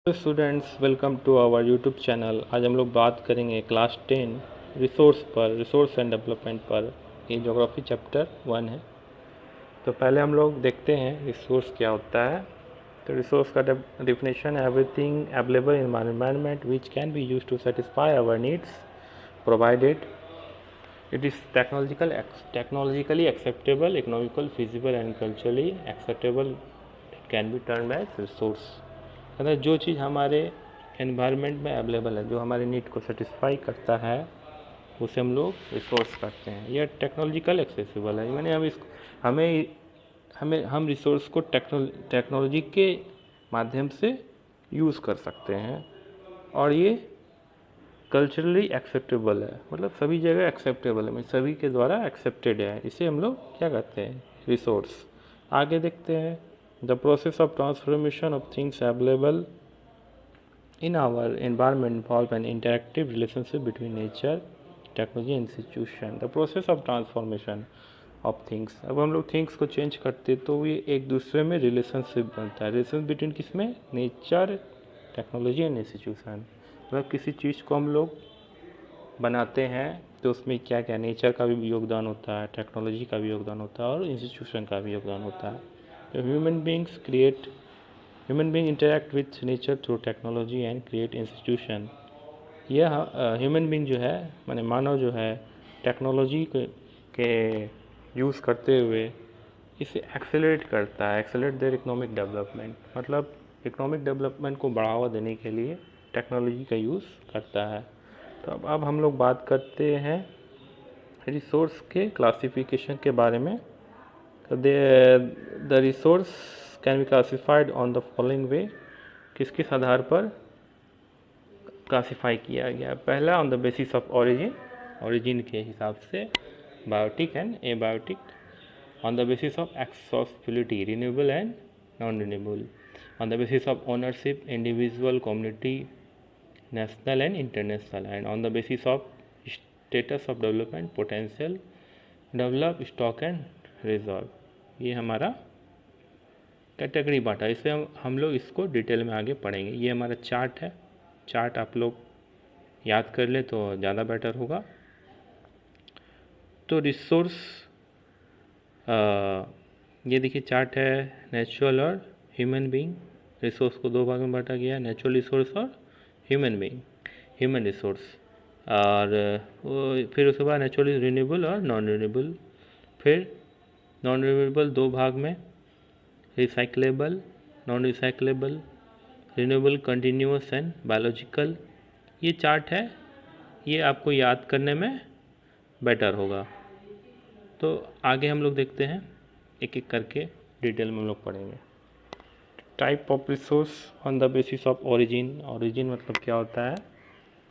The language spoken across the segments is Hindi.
Hello students, welcome to our YouTube channel. आज हम लोग बात करेंगे क्लास 10 रिसोर्स पर, रिसोर्स एंड डेवलपमेंट पर। ये ज्योग्राफी चैप्टर 1 है। तो पहले हम लोग देखते हैं रिसोर्स क्या होता है। तो रिसोर्स का definition: everything available in environment which can be use to satisfy our needs provided it is technologically acceptable, economical, feasible and culturally acceptable. It can be termed as resource। मतलब जो चीज़ हमारे एनवायरनमेंट में अवेलेबल है, जो हमारे नीड को सेटिस्फाई करता है, उसे हम लोग रिसोर्स करते हैं। यह टेक्नोलॉजिकल एक्सेसिबल है, यानी हमें हमें हम रिसोर्स को टेक्नोलॉजी के माध्यम से यूज़ कर सकते हैं, और ये कल्चरली एक्सेप्टेबल है, मतलब सभी जगह एक्सेप्टेबल है, सभी के द्वारा एक्सेप्टेड है। इसे हम लोग क्या कहते हैं? रिसोर्स। आगे देखते हैं। The process of transformation of things available in our environment involve an interactive relationship between nature, technology, institution. The process of transformation of things, अब हम लोग थिंग्स को चेंज करते तो ये एक दूसरे में रिलेशनशिप बनता है। रिलेशन बिटवीन किसमें? Nature, technology and institution. मतलब किसी चीज़ को हम लोग बनाते हैं तो उसमें क्या क्या नेचर का भी योगदान होता है, टेक्नोलॉजी का भी योगदान होता है और इंस्टीट्यूशन का भी योगदान होता है। तो human being interact with nature through technology and create institution. यह ह्यूमन बींग जो है, माने मानव जो है, टेक्नोलॉजी के यूज़ करते हुए इसे एक्सेलरेट करता है, एक्सेलरेट देयर इकोनॉमिक डेवलपमेंट। मतलब इकोनॉमिक डेवलपमेंट को बढ़ावा देने के लिए टेक्नोलॉजी का यूज़ करता है। तो अब हम लोग बात करते हैं रिसोर्स के क्लासिफिकेशन के बारे में। तो the resource can be classified on the following way. किस किस आधार पर क्लासिफाई किया गया? पहला, on the basis of origin, origin के हिसाब से, biotic and abiotic. On the basis of accessibility, renewable and non renewable. On the basis of ownership, individual, community, national and international, and on the basis of status of development, potential, develop, stock and resolve। ये हमारा कैटेगरी बांटा। इसे हम लोग इसको डिटेल में आगे पढ़ेंगे। ये हमारा चार्ट है। चार्ट आप लोग याद कर ले तो ज़्यादा बेटर होगा। तो रिसोर्स, ये देखिए चार्ट है, नेचुरल और ह्यूमन बीइंग। रिसोर्स को दो भाग में बांटा गया है, नेचुरल रिसोर्स और ह्यूमन बीइंग, ह्यूमन रिसोर्स। और फिर उसके बाद नेचुरल रिन्यूएबल और नॉन रिन्यूएबल। फिर नॉन रिन्यूएबल दो भाग में, recyclable, non recyclable, renewable, continuous and biological. ये चार्ट है, ये आपको याद करने में बेटर होगा। तो आगे हम लोग देखते हैं, एक एक करके डिटेल में हम लोग पढ़ेंगे। Type of resource on the basis of origin. Origin मतलब क्या होता है?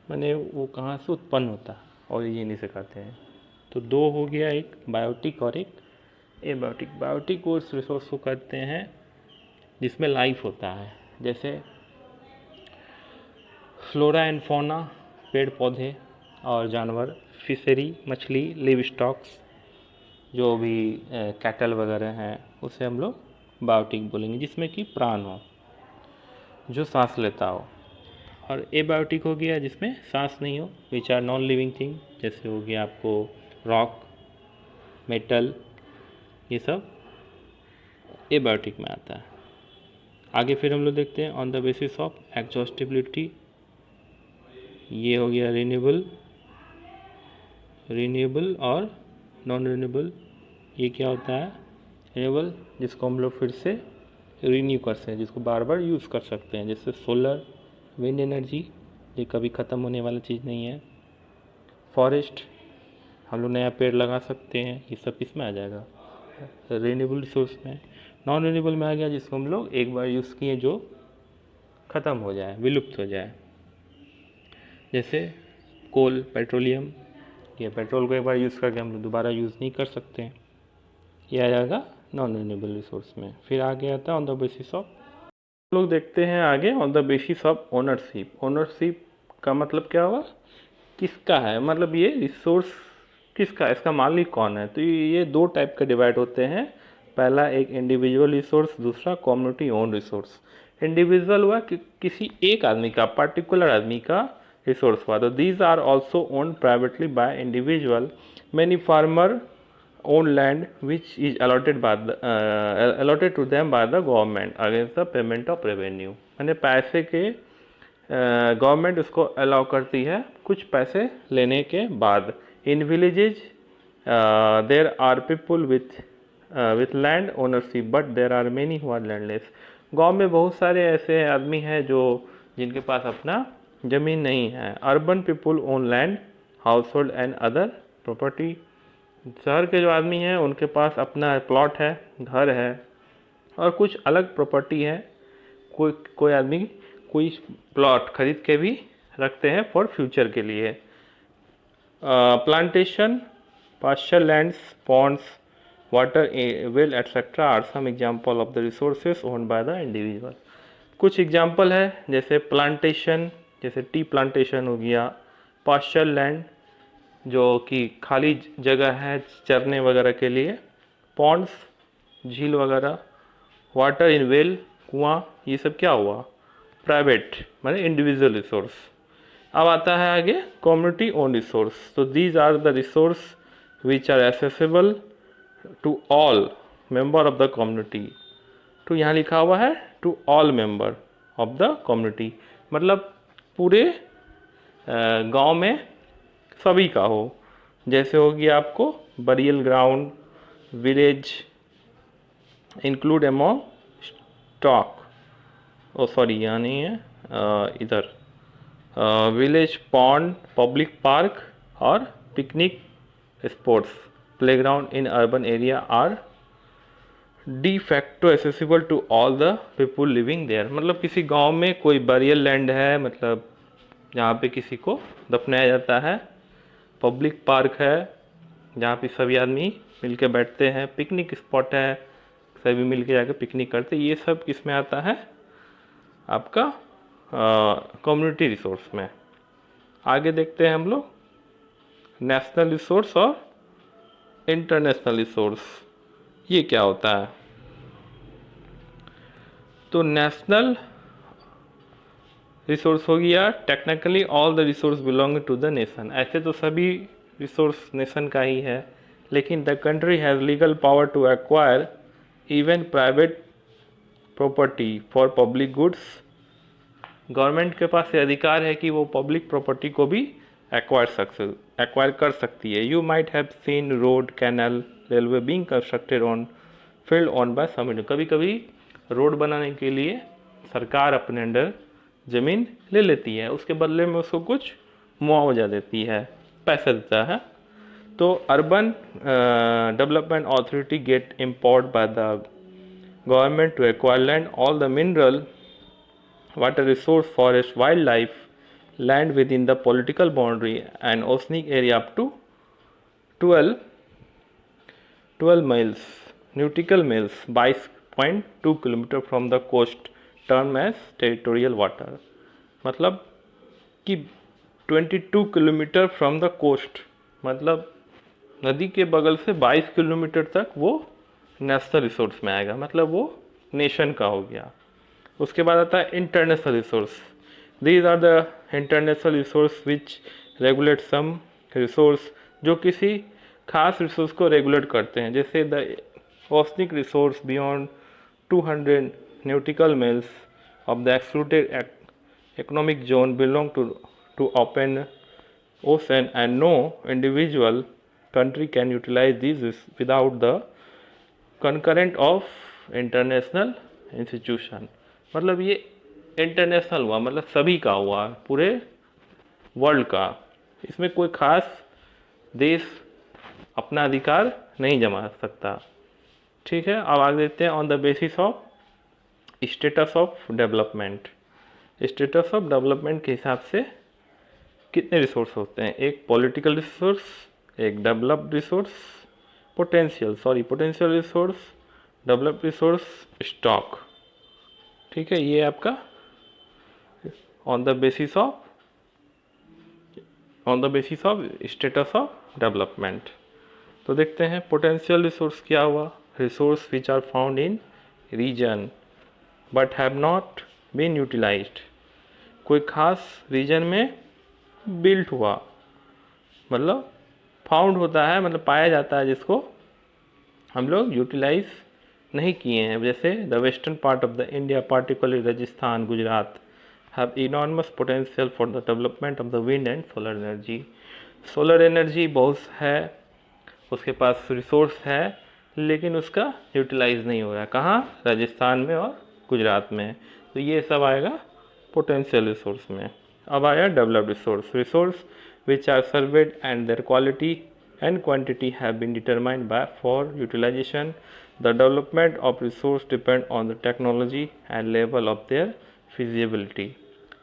माने वो कहाँ से उत्पन्न होता है, ओरिजिन इसे कहते हैं। तो दो हो गया, एक बायोटिक और एक एबायोटिक। बायोटिक वो उस रिसोर्स को कहते हैं जिसमें लाइफ होता है, जैसे फ्लोरा एंड फौना, पेड़ पौधे और जानवर, फिशरी, मछली, लिव स्टॉक्स, जो भी कैटल वगैरह हैं, उसे हम लोग बायोटिक बोलेंगे, जिसमें कि प्राण हो, जो सांस लेता हो। और एबायोटिक हो गया जिसमें सांस नहीं हो, which are non living thing, जैसे हो गया आपको रॉक, मेटल, ये सब एबायोटिक में आता है। आगे फिर हम लोग देखते हैं on the basis of exhaustibility. ये हो गया रिन्यूएबल, रिन्यूएबल और नॉन रिन्यूएबल। ये क्या होता है? रिन्यूएबल जिसको हम लोग फिर से रिन्यू कर सकते हैं, जिसको बार बार यूज़ कर सकते हैं, जैसे सोलर, विंड एनर्जी, ये कभी ख़त्म होने वाली चीज़ नहीं है। फॉरेस्ट, हम लोग नया पेड़ लगा सकते हैं, ये सब इसमें आ जाएगा रिन्यूएबल रिसोर्स में। नॉन रिन्यूएबल में आ गया जिसको हम लोग एक बार यूज़ किए जो ख़त्म हो जाए, विलुप्त हो जाए, जैसे कोल, पेट्रोलियम। ये पेट्रोल को एक बार यूज़ करके हम लोग दोबारा यूज़ नहीं कर सकते हैं, ये आ जाएगा नॉन रिन्यूएबल रिसोर्स में। फिर आगे आता है ऑन द बेसिस ऑफ, लोग देखते हैं आगे on the basis of ownership. Ownership का मतलब क्या हुआ? किसका है, मतलब ये रिसोर्स किसका, इसका मालिक कौन है। तो ये दो टाइप के डिवाइड होते हैं। पहला एक इंडिविजुअल रिसोर्स, दूसरा कम्युनिटी ओन रिसोर्स। इंडिविजुअल हुआ कि किसी एक आदमी का, पर्टिकुलर आदमी का रिसोर्स हुआ। तो these are also owned privately by individual. Many farmer own land which is allotted to them by the government against the payment of revenue. मैंने पैसे के गवर्नमेंट उसको अलाउ करती है कुछ पैसे लेने के बाद। In villages there are people with land ownership but there are many who are landless. गांव में बहुत सारे ऐसे आदमी हैं जो जिनके पास अपना ज़मीन नहीं है। Urban people own land house hold and other property. शहर के जो आदमी हैं उनके पास अपना प्लॉट है, घर है और कुछ अलग प्रॉपर्टी है। कोई आदमी कोई प्लॉट खरीद के भी रखते हैं फॉर फ्यूचर के लिए। Plantation, pasture lands, ponds, water well etc. are some example of the resources owned by the individual। कुछ एग्जाम्पल है जैसे प्लांटेशन, जैसे टी प्लांटेशन हो गया। पास्चर लैंड जो कि खाली जगह है चरने वगैरह के लिए। पॉन्ड्स, झील वगैरह। वाटर इन वेल, कुआं, ये सब क्या हुआ? प्राइवेट माने इंडिविजुअल रिसोर्स। अब आता है आगे कम्युनिटी ओन रिसोर्स। तो these are the resource which are accessible to all member of the community। तो यहाँ लिखा हुआ है to all member of the community, मतलब पूरे गांव में सभी का हो। जैसे हो गया आपको burial ground, village include among stock, oh sorry यहाँ नहीं है, इधर विलेज पॉन्ड, पब्लिक पार्क और picnic sports playground in urban area are de facto accessible to all the people living there. मतलब किसी गांव में कोई बरियल लैंड है, मतलब जहाँ पे किसी को दफनाया जाता है। पब्लिक पार्क है जहाँ पे सभी आदमी मिलके बैठते हैं। पिकनिक स्पॉट है, सभी मिलके जाकर पिकनिक करते हैं। ये सब किस में आता है? आपका कम्युनिटी रिसोर्स में। आगे देखते हैं हम लोग नेशनल रिसोर्स और इंटरनेशनल रिसोर्स, ये क्या होता है? तो नेशनल रिसोर्स हो गया technically all the resource belong to the nation. ऐसे तो सभी रिसोर्स नेशन का ही है, लेकिन the country has legal power to acquire even private property for public goods. Government के पास ये अधिकार है कि वो पब्लिक प्रॉपर्टी को भी एक्वायर कर सकती है। You might have seen road, canal, railway being constructed on field on by some. कभी कभी रोड बनाने के लिए सरकार अपने अंडर ज़मीन ले लेती है, उसके बदले में उसको कुछ मुआवजा देती है, पैसा देता है। तो urban development authority get empowered by the government to acquire land, all the mineral, water resource, forest, wildlife, land within the political boundary and oceanic area up to 12 miles, nautical miles, 22.2 kilometre from the coast, term as territorial water। मतलब कि 22 किलोमीटर from the coast, मतलब नदी के बगल से 22 किलोमीटर तक वो नेशनल रिसोर्स में आएगा, मतलब वो नेशन का हो गया। उसके बाद आता है international resource. These are the international resource which regulate some resource, जो किसी खास रिसोर्स को रेगुलेट करते हैं। जैसे the oceanic resource beyond 200 nautical miles of the excluded economic zone belong to open ocean and no individual country can utilize this without the concurrent of international institution. मतलब ये इंटरनेशनल हुआ, मतलब सभी का हुआ, पूरे वर्ल्ड का। इसमें कोई खास देश अपना अधिकार नहीं जमा सकता। ठीक है, अब आगे देखते हैं on the basis of status of development. Status of development के हिसाब से कितने रिसोर्स होते हैं? एक पॉलिटिकल रिसोर्स, एक developed resource, potential resource, developed resource, stock. ठीक है, ये आपका on the basis of status of development. तो देखते हैं पोटेंशियल रिसोर्स क्या हुआ? Resource which are found in region but have not been utilized, कोई खास रीजन में बिल्ट हुआ, मतलब फाउंड होता है, मतलब पाया जाता है, जिसको हम लोग यूटिलाइज नहीं किए हैं। जैसे the western part of the India, particularly Rajasthan, Gujarat, have enormous potential for the development of the wind and solar energy. Solar energy बहुत है, उसके पास रिसोर्स है, लेकिन उसका यूटिलाइज नहीं हो रहा है। कहाँ? राजस्थान में और गुजरात में। तो ये सब आएगा पोटेंशियल रिसोर्स में। अब आया developed resource, resource which are surveyed and their quality and quantity have been determined by for utilization. The development of resource depend on the technology and level of their feasibility.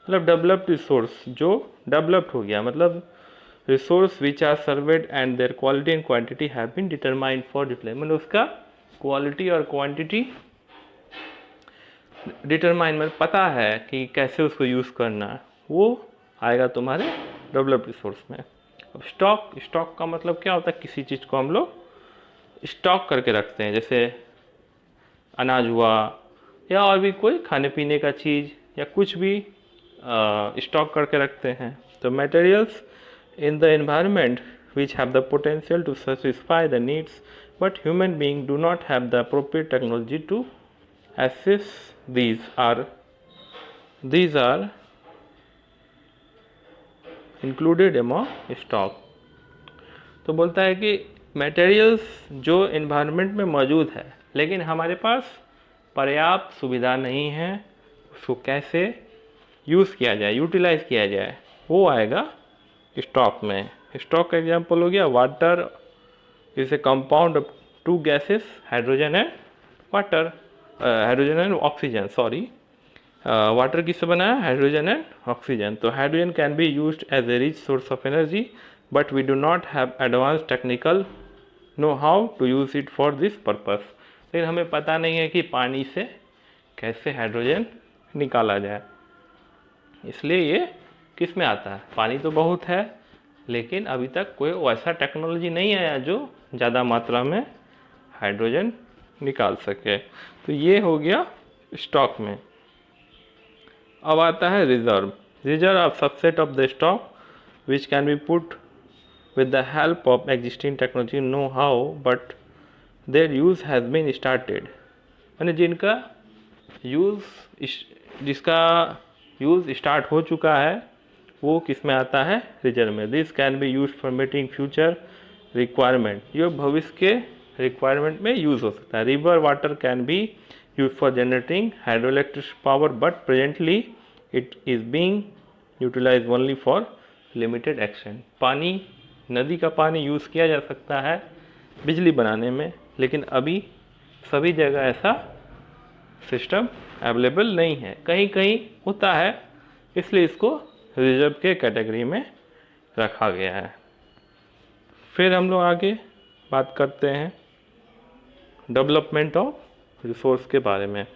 मतलब डेवलप्ड रिसोर्स जो डेवलप्ड हो गया, मतलब resource which are surveyed and their quality and quantity have been determined for deployment, उसका क्वालिटी और क्वांटिटी डिटरमाइन, मतलब पता है कि कैसे उसको यूज़ करना है, वो आएगा तुम्हारे डेवलप्ड रिसोर्स में। अब स्टॉक का मतलब क्या होता है? किसी चीज़ को हम लोग स्टॉक करके रखते हैं, जैसे अनाज हुआ या और भी कोई खाने पीने का चीज़ या कुछ भी स्टॉक करके रखते हैं। तो materials in the environment which have the potential to satisfy the needs, but human beings do not have the appropriate technology to assess these are included among stock. तो बोलता है कि मटेरियल्स जो इन्वायरमेंट में मौजूद है, लेकिन हमारे पास पर्याप्त सुविधा नहीं है, उसको कैसे यूज़ किया जाए, यूटिलाइज किया जाए, वो आएगा स्टॉक में। स्टॉक का एग्जांपल हो गया water is a compound of two gases, hydrogen and water, hydrogen and oxygen, sorry, water किससे बना है? Hydrogen and oxygen. तो hydrogen can be used as a rich source of energy, but we do not have advance technical know how to use it for this purpose. लेकिन हमें पता नहीं है कि पानी से कैसे हाइड्रोजन निकाला जाए, इसलिए ये किस में आता है? पानी तो बहुत है, लेकिन अभी तक कोई वैसा टेक्नोलॉजी नहीं आया जो ज़्यादा मात्रा में हाइड्रोजन निकाल सके। तो ये हो गया स्टॉक में। अब आता है reserve. Reserve of subset of the stock which can B put with the help of existing technology know how but their use has been started, यानी जिसका यूज़ स्टार्ट हो चुका है वो किस में आता है? रिजर्व में। This can be use for meeting future requirement, ये भविष्य के रिक्वायरमेंट में यूज़ हो सकता है। River water can be use for generating hydro electric power, but presently it is being utilise only for limited action. पानी, नदी का पानी यूज़ किया जा सकता है बिजली बनाने में, लेकिन अभी सभी जगह ऐसा सिस्टम अवेलेबल नहीं है, कहीं कहीं होता है, इसलिए इसको रिजर्व के कैटेगरी में रखा गया है। फिर हम लोग आगे बात करते हैं डेवलपमेंट ऑफ रिसोर्स के बारे में।